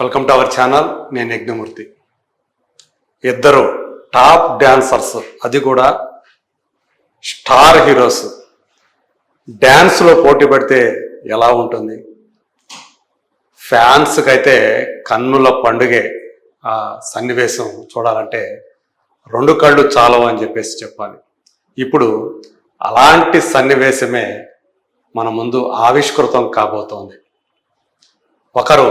Welcome to our channel. నేను యజ్ఞమూర్తి. ఇద్దరు top dancers, అది కూడా స్టార్ హీరోస్ డ్యాన్స్లో పోటీ పడితే ఎలా ఉంటుంది? ఫ్యాన్స్కి అయితే కన్నుల పండుగే. ఆ సన్నివేశం చూడాలంటే రెండు కళ్ళు చాలవు అని చెప్పాలి. ఇప్పుడు అలాంటి సన్నివేశమే మన ముందు ఆవిష్కృతం కాబోతోంది. ఒకరు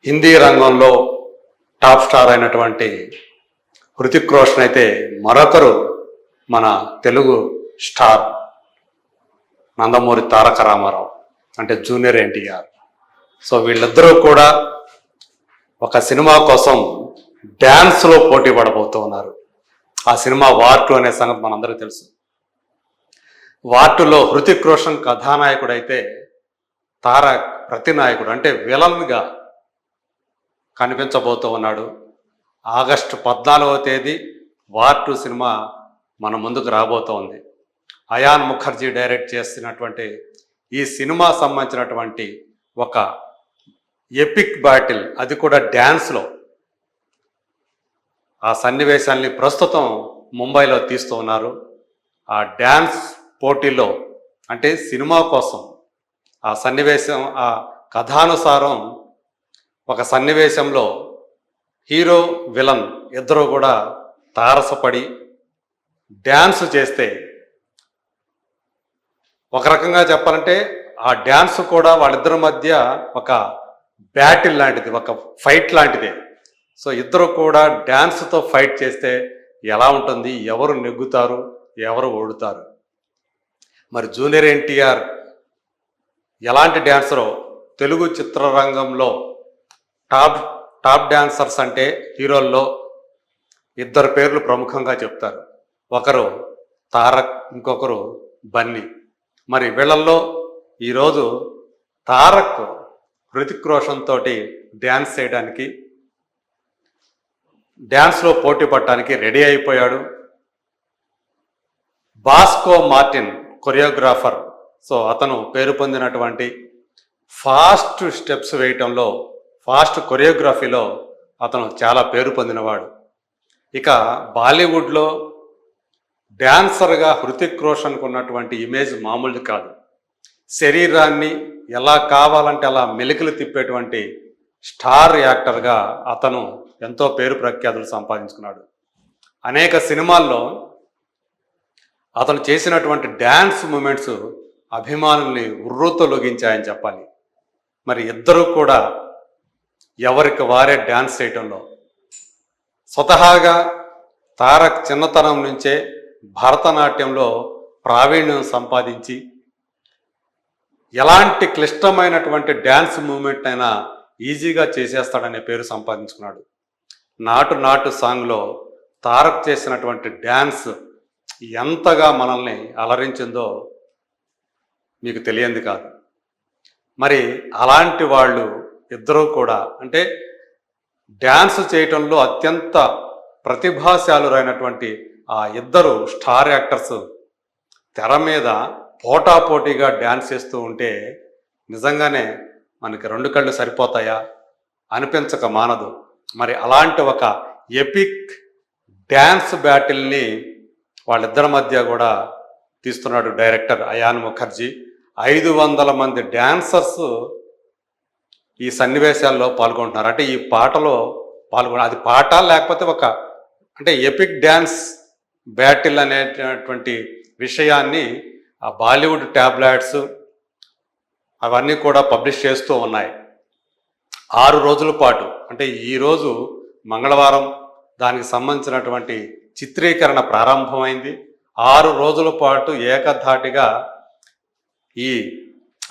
హిందీ రంగంలో టాప్ స్టార్ అయినటువంటి హృతిక్ రోషన్ అయితే, మరొకరు మన తెలుగు స్టార్ నందమూరి తారక రామారావు, అంటే జూనియర్ ఎన్టీఆర్. సో వీళ్ళిద్దరూ కూడా ఒక సినిమా కోసం డ్యాన్స్లో పోటీ పడబోతూ ఉన్నారు. ఆ సినిమా వార్ 2 అనే సంగతి మనందరికీ తెలుసు. వార్ 2లో హృతిక్ రోషన్ కథానాయకుడు అయితే తారక్ ప్రతినాయకుడు, అంటే విలన్గా కనిపించబోతూ ఉన్నాడు. ఆగస్టు 14వ తేదీ వార్ 2 సినిమా మన ముందుకు రాబోతోంది. అయాన్ ముఖర్జీ డైరెక్ట్ చేస్తున్నటువంటి ఈ సినిమా సంబంధించినటువంటి ఒక ఎపిక్ బ్యాటిల్, అది కూడా డ్యాన్స్లో. ఆ సన్నివేశాల్ని ప్రస్తుతం ముంబైలో తీస్తూ ఉన్నారు. ఆ డ్యాన్స్ పోటీలో, అంటే సినిమా కోసం ఆ సన్నివేశం, ఆ కథానుసారం ఒక సన్నివేశంలో హీరో విలన్ ఇద్దరు కూడా తారసపడి డ్యాన్స్ చేస్తే, ఒక రకంగా చెప్పాలంటే ఆ డ్యాన్స్ కూడా వాళ్ళిద్దరి మధ్య ఒక బ్యాటిల్ లాంటిది, ఒక ఫైట్ లాంటిదే. సో ఇద్దరు కూడా డ్యాన్స్తో ఫైట్ చేస్తే ఎలా ఉంటుంది? ఎవరు నెగ్గుతారు, ఎవరు ఓడుతారు? మరి జూనియర్ ఎన్టీఆర్ ఎలాంటి డ్యాన్సరో, తెలుగు చిత్రరంగంలో టాప్ డాన్సర్స్ అంటే హీరోల్లో ఇద్దరు పేర్లు ప్రముఖంగా చెప్తారు. ఒకరు తారక్, ఇంకొకరు బన్నీ. మరి వీళ్ళల్లో ఈరోజు తారక్ హృతిక్ రోషన్ తోటి డ్యాన్స్ చేయడానికి, డ్యాన్స్లో పోటీ పడటానికి రెడీ అయిపోయాడు. Bosco Martin choreographer. సో అతను పేరు పొందినటువంటి ఫాస్ట్ స్టెప్స్ వేయటంలో, ఫాస్ట్ కొరియోగ్రఫీలో అతను చాలా పేరు పొందినవాడు. ఇక బాలీవుడ్లో డ్యాన్సర్గా హృతిక్ రోషన్కు ఉన్నటువంటి ఇమేజ్ మామూలు కాదు. శరీరాన్ని ఎలా కావాలంటే అలా మెలికలు తిప్పేటువంటి స్టార్ యాక్టర్గా అతను ఎంతో పేరు ప్రఖ్యాతులు సంపాదించుకున్నాడు. అనేక సినిమాల్లో అతను చేసినటువంటి డ్యాన్స్ మూమెంట్స్ అభిమానుల్ని ఉర్రూతొలగించాయని చెప్పాలి. మరి ఇద్దరూ కూడా ఎవరికి వారే డ్యాన్స్ చేయటంలో, స్వతహాగా తారక్ చిన్నతనం నుంచే భరతనాట్యంలో ప్రావీణ్యం సంపాదించి ఎలాంటి క్లిష్టమైనటువంటి డ్యాన్స్ మూమెంట్ అయినా ఈజీగా చేసేస్తాడనే పేరు సంపాదించుకున్నాడు. నాటు నాటు సాంగ్లో తారక్ చేసినటువంటి డ్యాన్స్ ఎంతగా మనల్ని అలరించిందో మీకు తెలియంది కాదు. మరి అలాంటి వాళ్ళు ఇద్దరూ కూడా, అంటే డ్యాన్స్ చేయటంలో అత్యంత ప్రతిభాశాలురైనటువంటి ఆ ఇద్దరు స్టార్ యాక్టర్స్ తెర మీద పోటాపోటీగా డ్యాన్స్ చేస్తూ ఉంటే నిజంగానే మనకి రెండు కళ్ళు సరిపోతాయా అనిపించక మానదు. మరి అలాంటి ఒక ఎపిక్ డ్యాన్స్ బ్యాటిల్ని వాళ్ళిద్దరి మధ్య కూడా తీస్తున్నాడు డైరెక్టర్ అయాన్ ముఖర్జీ. 500 మంది డ్యాన్సర్స్ ఈ సన్నివేశాల్లో పాల్గొంటున్నారు. అంటే ఈ పాటలో అది పాట లేకపోతే ఒక, అంటే ఎపిక్ డ్యాన్స్ బ్యాటిల్ అనేటటువంటి విషయాన్ని ఆ బాలీవుడ్ ట్యాబ్లెట్స్ అవన్నీ కూడా పబ్లిష్ చేస్తూ ఉన్నాయి. 6 రోజుల పాటు, అంటే ఈరోజు మంగళవారం దానికి సంబంధించినటువంటి చిత్రీకరణ ప్రారంభమైంది. 6 రోజుల పాటు ఏకధాటిగా ఈ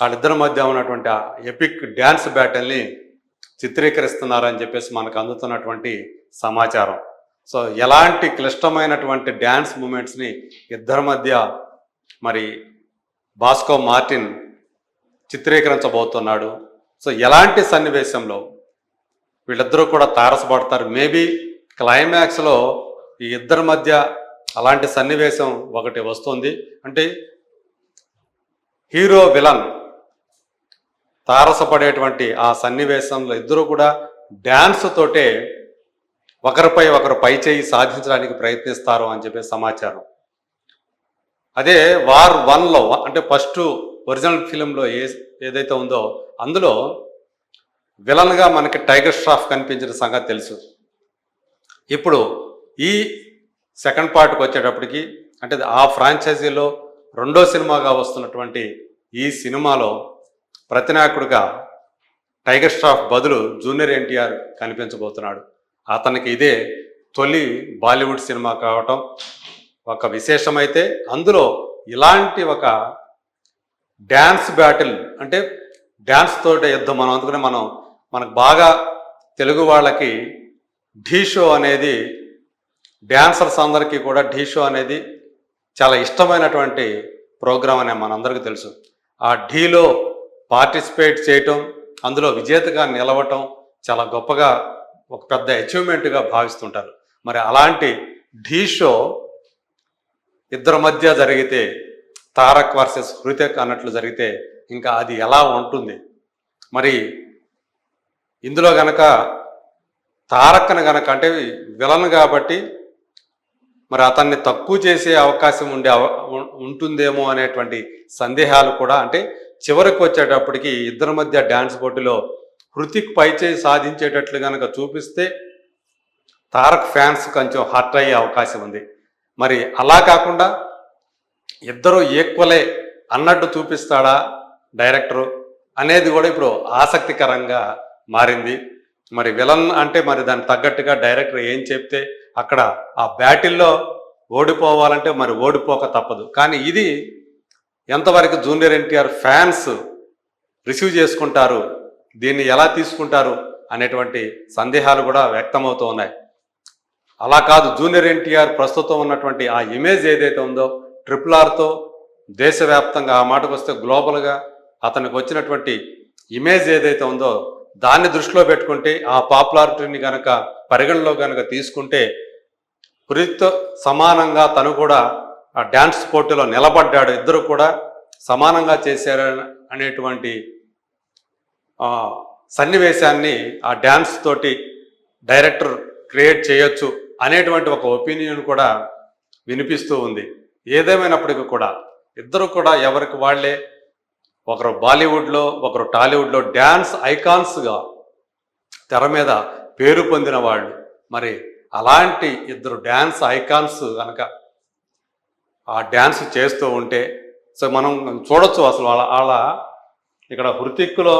వాళ్ళిద్దరి మధ్య ఉన్నటువంటి ఆ ఎపిక్ డ్యాన్స్ బ్యాటిల్ని చిత్రీకరిస్తున్నారని చెప్పేసి మనకు అందుతున్నటువంటి సమాచారం. సో ఎలాంటి క్లిష్టమైనటువంటి డ్యాన్స్ మూమెంట్స్ని ఇద్దరి మధ్య మరి బాస్కో మార్టిన్ చిత్రీకరించబోతున్నాడు. సో ఎలాంటి సన్నివేశంలో వీళ్ళిద్దరూ కూడా తారసపడతారు? మేబీ క్లైమాక్స్లో ఈ ఇద్దరి మధ్య అలాంటి సన్నివేశం ఒకటి వస్తుంది. అంటే హీరో విలన్ తారసపడేటువంటి ఆ సన్నివేశంలో ఇద్దరు కూడా డ్యాన్స్ తోటే ఒకరిపై ఒకరు పై చేయి సాధించడానికి ప్రయత్నిస్తారు అని చెప్పే సమాచారం. అదే వార్ 1లో అంటే ఫస్ట్ ఒరిజినల్ ఫిలింలో ఏదైతే ఉందో అందులో విలన్గా మనకి టైగర్ ష్రాఫ్ కనిపించిన సంగతి తెలుసు. ఇప్పుడు ఈ సెకండ్ పార్ట్కి వచ్చేటప్పటికి అంటే ఆ ఫ్రాంచైజీలో రెండో సినిమాగా వస్తున్నటువంటి ఈ సినిమాలో ప్రతినాయకుడిగా టైగర్ ష్రాఫ్ బదులు జూనియర్ ఎన్టీఆర్ కనిపించబోతున్నాడు. అతనికి ఇదే తొలి బాలీవుడ్ సినిమా కావటం ఒక విశేషమైతే, అందులో ఇలాంటి ఒక డ్యాన్స్ బ్యాటిల్ అంటే డ్యాన్స్ తోటి యుద్ధం మనం అందుకనే మనకు బాగా తెలుగు వాళ్ళకి ఢీ షో అనేది డ్యాన్సర్స్ అందరికీ కూడా ఢీ షో అనేది చాలా ఇష్టమైనటువంటి ప్రోగ్రాం అనే మనందరికీ తెలుసు. ఆ ఢీలో పార్టిసిపేట్ చేయటం, అందులో విజేతగా నిలవటం చాలా గొప్పగా ఒక పెద్ద అచీవ్మెంట్గా భావిస్తుంటారు. మరి అలాంటి ఢీ షో ఇద్దరి మధ్య జరిగితే, తారక్ వర్సెస్ హృతిక్ అన్నట్లు జరిగితే ఇంకా అది ఎలా ఉంటుంది? మరి ఇందులో గనక తారక్ని గనక అంటే విలన్ కాబట్టి మరి అతన్ని తక్కువ చేసే అవకాశం ఉంటుందేమో అనేటువంటి సందేహాలు కూడా, అంటే చివరికి వచ్చేటప్పటికి ఇద్దరి మధ్య డ్యాన్స్ పోటీలో హృతిక్ పైచేయి సాధించేటట్లు కనుక చూపిస్తే తారక్ ఫ్యాన్స్ కొంచెం హర్ట్ అయ్యే అవకాశం ఉంది. మరి అలా కాకుండా ఇద్దరు ఈక్వలే అన్నట్టు చూపిస్తాడా డైరెక్టరు అనేది కూడా ఇప్పుడు ఆసక్తికరంగా మారింది. మరి విలన్ అంటే మరి దానికి తగ్గట్టుగా డైరెక్టర్ ఏం చెప్తే అక్కడ ఆ బ్యాటిల్లో ఓడిపోవాలంటే మరి ఓడిపోక తప్పదు. కానీ ఇది ఎంతవరకు జూనియర్ ఎన్టీఆర్ ఫ్యాన్స్ రిసీవ్ చేసుకుంటారు, దీన్ని ఎలా తీసుకుంటారు అనేటువంటి సందేహాలు కూడా వ్యక్తమవుతూ ఉన్నాయి. అలా కాదు, జూనియర్ ఎన్టీఆర్ ప్రస్తుతం ఉన్నటువంటి ఆ ఇమేజ్ ఏదైతే ఉందో RRRతో దేశవ్యాప్తంగా, ఆ మాటకు వస్తే గ్లోబల్గా అతనికి వచ్చినటువంటి ఇమేజ్ ఏదైతే ఉందో దాన్ని దృష్టిలో పెట్టుకుంటే, ఆ పాపులారిటీని కనుక పరిగణలో కనుక తీసుకుంటే హృతిక్తో సమానంగా తను కూడా ఆ డ్యాన్స్ పోటీలో నిలబడ్డాడు, ఇద్దరు కూడా సమానంగా చేశారు అనేటువంటి సన్నివేశాన్ని ఆ డ్యాన్స్ తోటి డైరెక్టర్ క్రియేట్ చేయొచ్చు అనేటువంటి ఒక ఒపీనియన్ కూడా వినిపిస్తూ ఉంది. ఏదేమైనప్పటికీ కూడా ఇద్దరు కూడా ఎవరికి వాళ్ళే, ఒకరు బాలీవుడ్లో ఒకరు టాలీవుడ్లో డ్యాన్స్ ఐకాన్స్గా తెర మీద పేరు పొందిన వాళ్ళు. మరి అలాంటి ఇద్దరు డ్యాన్స్ ఐకాన్స్ కనుక ఆ డ్యాన్స్ చేస్తూ ఉంటే సో మనం చూడొచ్చు అసలు వాళ్ళ ఇక్కడ హృతిక్లో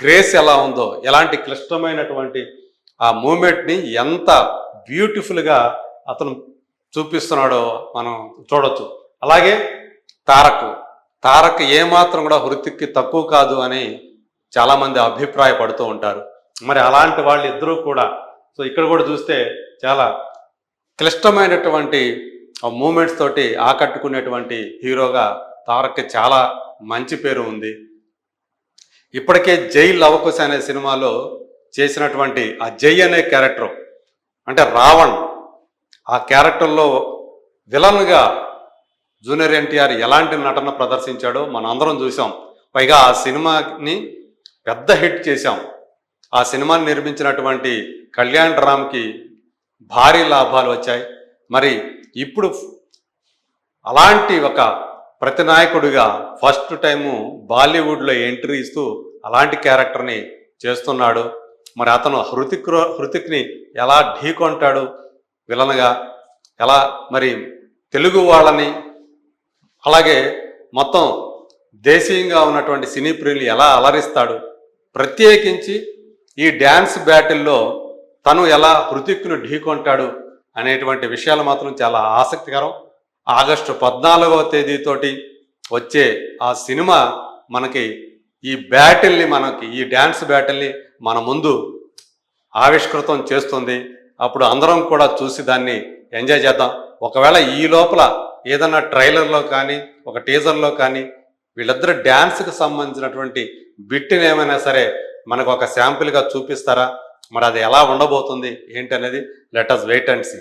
గ్రేస్ ఎలా ఉందో, ఎలాంటి క్లిష్టమైనటువంటి ఆ మూమెంట్ని ఎంత బ్యూటిఫుల్గా అతను చూపిస్తున్నాడో మనం చూడొచ్చు. అలాగే తారక్ ఏమాత్రం కూడా హృతిక్కి తక్కువ కాదు అని చాలామంది అభిప్రాయపడుతూ ఉంటారు. మరి అలాంటి వాళ్ళు ఇద్దరూ కూడా సో ఇక్కడ కూడా చూస్తే చాలా క్లిష్టమైనటువంటి మూమెంట్స్ తోటి ఆకట్టుకునేటువంటి హీరోగా తారక్కి చాలా మంచి పేరు ఉంది. ఇప్పటికే జై లవకుశ అనే సినిమాలో చేసినటువంటి ఆ జై అనే క్యారెక్టర్ అంటే రావణ్, ఆ క్యారెక్టర్లో విలన్గా జూనియర్ ఎన్టీఆర్ ఎలాంటి నటన ప్రదర్శించాడో మనం అందరం చూసాం. పైగా ఆ సినిమాని పెద్ద హిట్ చేశాం. ఆ సినిమాని నిర్మించినటువంటి కళ్యాణ్ రామ్కి భారీ లాభాలు వచ్చాయి. మరి ఇప్పుడు అలాంటి ఒక ప్రతినాయకుడిగా ఫస్ట్ టైము బాలీవుడ్లో ఎంట్రీ ఇస్తూ అలాంటి క్యారెక్టర్ని చేస్తున్నాడు. మరి అతను హృతిక్ని ఎలా ఢీకొంటాడు విలన్గా, ఎలా మరి తెలుగు వాళ్ళని అలాగే మొత్తం దేశీయంగా ఉన్నటువంటి సినీ ప్రియులు ఎలా అలరిస్తాడు, ప్రత్యేకించి ఈ డ్యాన్స్ బ్యాటిల్లో తను ఎలా హృతిక్ను ఢీకొంటాడు అనేటువంటి విషయాలు మాత్రం చాలా ఆసక్తికరం. ఆగస్టు 14వ తేదీతోటి వచ్చే ఆ సినిమా మనకి ఈ డ్యాన్స్ బ్యాటిల్ని మన ముందు ఆవిష్కృతం చేస్తుంది. అప్పుడు అందరం కూడా చూసి దాన్ని ఎంజాయ్ చేద్దాం. ఒకవేళ ఈ లోపల ఏదన్నా ట్రైలర్లో కానీ ఒక టీజర్లో కానీ వీళ్ళిద్దరు డ్యాన్స్కి సంబంధించినటువంటి బిట్ని ఏమైనా సరే మనకు ఒక శాంపిల్గా చూపిస్తారా? మరి అది ఎలా ఉండబోతుంది ఏంటి అనేది let us wait and see.